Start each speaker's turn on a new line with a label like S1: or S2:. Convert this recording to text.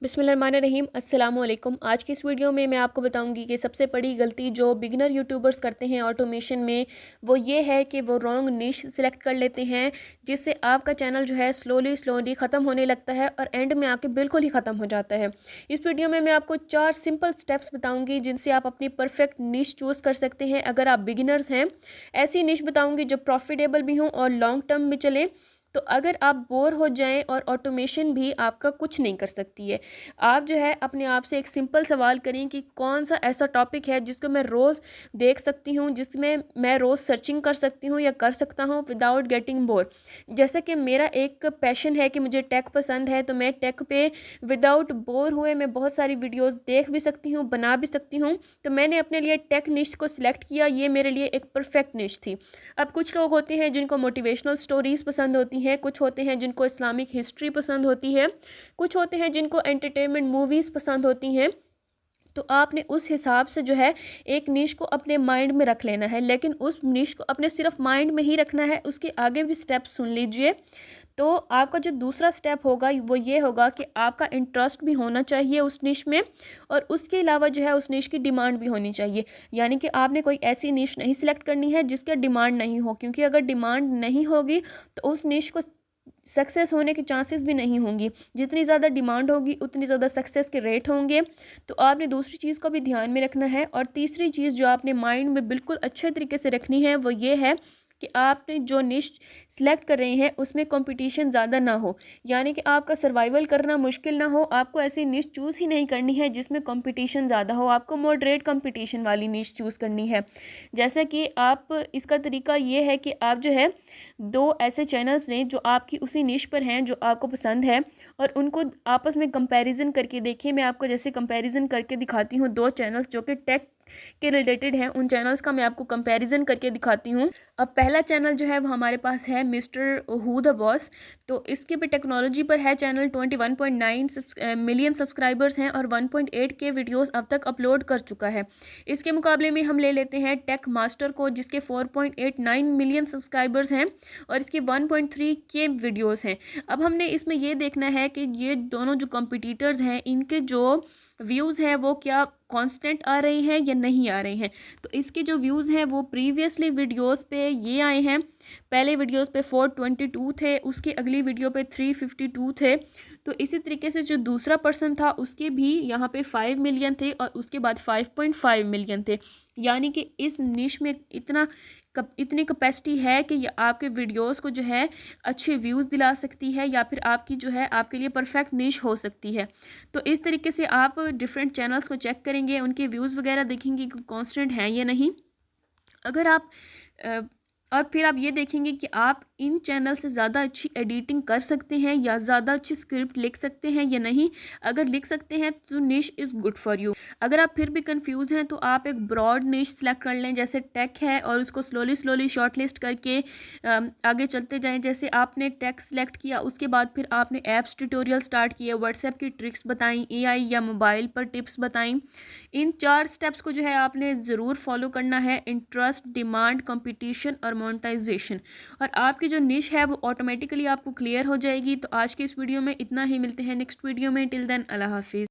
S1: बिस्मिल्लाहिर्रहमानिर्रहीम अस्सलाम वालेकुम। आज की इस वीडियो में मैं आपको बताऊंगी कि सबसे बड़ी गलती जो बिगिनर यूट्यूबर्स करते हैं ऑटोमेशन में, वो ये है कि वो रॉन्ग निश सिलेक्ट कर लेते हैं, जिससे आपका चैनल जो है स्लोली स्लोली ख़त्म होने लगता है और एंड में आके बिल्कुल ही ख़त्म हो जाता है। इस वीडियो में मैं आपको 4 सिंपल स्टेप्स बताऊँगी जिनसे आप अपनी परफेक्ट निश चूज़ कर सकते हैं अगर आप बिगिनर्स हैं। ऐसी निश बताऊँगी जो प्रॉफिटेबल भी हों और लॉन्ग टर्म भी चले। तो अगर आप बोर हो जाएं और ऑटोमेशन भी आपका कुछ नहीं कर सकती है, आप जो है अपने आप से एक सिंपल सवाल करें कि कौन सा ऐसा टॉपिक है जिसको मैं रोज़ देख सकती हूँ, जिसमें मैं रोज़ सर्चिंग कर सकती हूँ या कर सकता हूँ विदाउट गेटिंग बोर। जैसे कि मेरा एक पैशन है कि मुझे टेक पसंद है, तो मैं टेक पे विदाउट बोर हुए मैं बहुत सारी वीडियोस देख भी सकती हूँ, बना भी सकती हूँ। तो मैंने अपने लिए टेक निश को सिलेक्ट किया, ये मेरे लिए एक परफेक्ट निश थी। अब कुछ लोग होते हैं जिनको मोटिवेशनल स्टोरीज़ पसंद होती हैं, कुछ होते हैं जिनको इस्लामिक हिस्ट्री पसंद होती है, कुछ होते हैं जिनको एंटरटेनमेंट मूवीज़ पसंद होती हैं। तो आपने उस हिसाब से जो है एक निश को अपने माइंड में रख लेना है, लेकिन उस निश को अपने सिर्फ माइंड में ही रखना है, उसके आगे भी स्टेप सुन लीजिए। तो आपका जो दूसरा स्टेप होगा वो ये होगा कि आपका इंटरेस्ट भी होना चाहिए उस निश में, और उसके अलावा जो है उस निश की डिमांड भी होनी चाहिए। यानी कि आपने कोई ऐसी निश नहीं सिलेक्ट करनी है जिसके डिमांड नहीं हो, क्योंकि अगर डिमांड नहीं होगी तो उस निश को सक्सेस होने के चांसेस भी नहीं होंगी। जितनी ज़्यादा डिमांड होगी उतनी ज़्यादा सक्सेस के रेट होंगे। तो आपने दूसरी चीज़ को भी ध्यान में रखना है। और तीसरी चीज़ जो आपने माइंड में बिल्कुल अच्छे तरीके से रखनी है वो ये है कि आपने जो निश सेलेक्ट कर रहे हैं उसमें कंपटीशन ज़्यादा ना हो, यानी कि आपका सर्वाइवल करना मुश्किल ना हो। आपको ऐसी निश चूज़ ही नहीं करनी है जिसमें कंपटीशन ज़्यादा हो, आपको मॉडरेट कंपटीशन वाली निश चूज़ करनी है। जैसा कि आप इसका तरीका ये है कि आप जो है दो ऐसे चैनल्स लें जो आपकी उसी निश पर हैं जो आपको पसंद है, और उनको आपस में कंपैरिजन करके देखिए। मैं आपको जैसे कंपैरिजन करके दिखाती हूँ, दो चैनल्स जो कि टेक के रिलेटेड हैं, उन चैनल्स का मैं आपको कंपैरिजन करके दिखाती हूँ। अब पहला चैनल जो है वो हमारे पास है मिस्टर हु द बॉस। तो इसके पे टेक्नोलॉजी पर है चैनल, 21.9 मिलियन सब्सक्राइबर्स हैं और 1.8 के वीडियोस अब तक अपलोड कर चुका है। इसके मुकाबले में हम ले लेते हैं टेक मास्टर को, जिसके 4.89 मिलियन सब्सक्राइबर्स हैं और इसके 1.3 के वीडियोस हैं। अब हमने इसमें ये देखना है कि ये दोनों जो कॉम्पिटिटर्स हैं इनके जो व्यूज़ हैं वो क्या कांस्टेंट आ रहे हैं या नहीं आ रहे हैं। तो इसके जो व्यूज़ हैं वो प्रीवियसली वीडियोस पे ये आए हैं। पहले वीडियोस पे 422 थे, उसकी अगली वीडियो पे 352 थे। तो इसी तरीके से जो दूसरा पर्सन था उसके भी यहाँ पे 5 मिलियन थे और उसके बाद 5.5 मिलियन थे। यानी कि इस निश में इतनी कैपेसिटी है कि ये आपके वीडियोस को जो है अच्छे व्यूज़ दिला सकती है, या फिर आपकी जो है आपके लिए परफेक्ट निश हो सकती है। तो इस तरीके से आप डिफरेंट चैनल्स को चेक करेंगे, उनके व्यूज़ वगैरह देखेंगे कि कांस्टेंट हैं या नहीं। अगर आप अ, और फिर आप ये देखेंगे कि आप इन चैनल से ज़्यादा अच्छी एडिटिंग कर सकते हैं या ज़्यादा अच्छी स्क्रिप्ट लिख सकते हैं या नहीं। अगर लिख सकते हैं तो निश इज़ गुड फॉर यू। अगर आप फिर भी कंफ्यूज हैं तो आप एक ब्रॉड निश सेलेक्ट कर लें, जैसे टेक है, और उसको स्लोली स्लोली शॉर्ट लिस्ट करके आगे चलते जाएं। जैसे आपने टेक सेलेक्ट किया, उसके बाद फिर आपने ऐप्स ट्यूटोरियल स्टार्ट किए, व्हाट्सएप की ट्रिक्स बताई, एआई या मोबाइल पर टिप्स बताई। इन 4 स्टेप्स को जो है आपने ज़रूर फॉलो करना है: इंटरेस्ट, डिमांड, कंपटीशन और मोनेटाइजेशन। और आपकी जो निश है वो ऑटोमेटिकली आपको क्लियर हो जाएगी। तो आज के इस वीडियो में इतना ही, मिलते हैं नेक्स्ट वीडियो में। टिल देन अल्लाह हाफिज़।